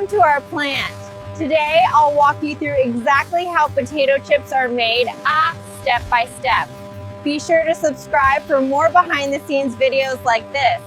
to our plant. Today, I'll walk you through exactly how potato chips are made, step by step. Be sure to subscribe for more behind the scenes videos like this.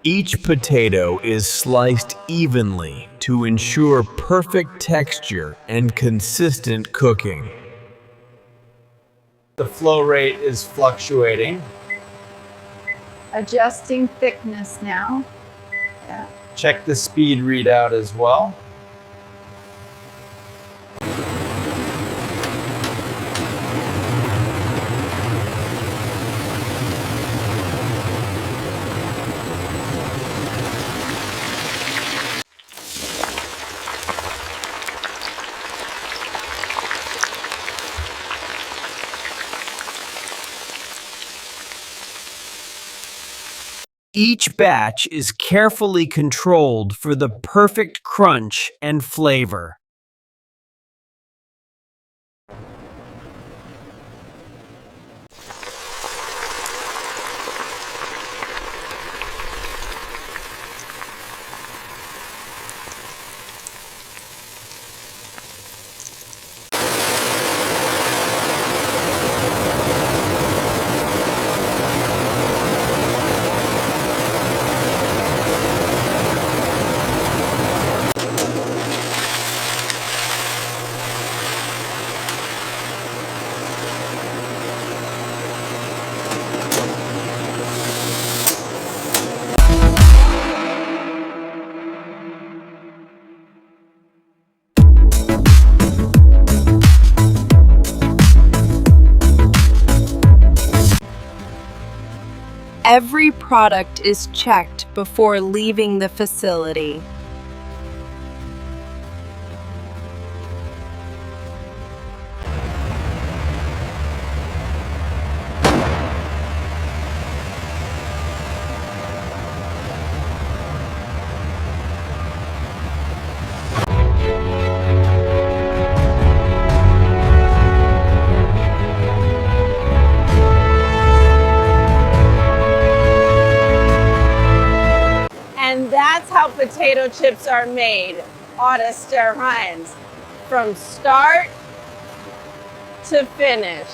Each potato is sliced evenly to ensure perfect texture and consistent cooking. The flow rate is fluctuating. Adjusting thickness now. Yeah. Check the speed readout as well. Each batch is carefully controlled for the perfect crunch and flavor. Every product is checked before leaving the facility. And that's how potato chips are made, restaurant, from start to finish.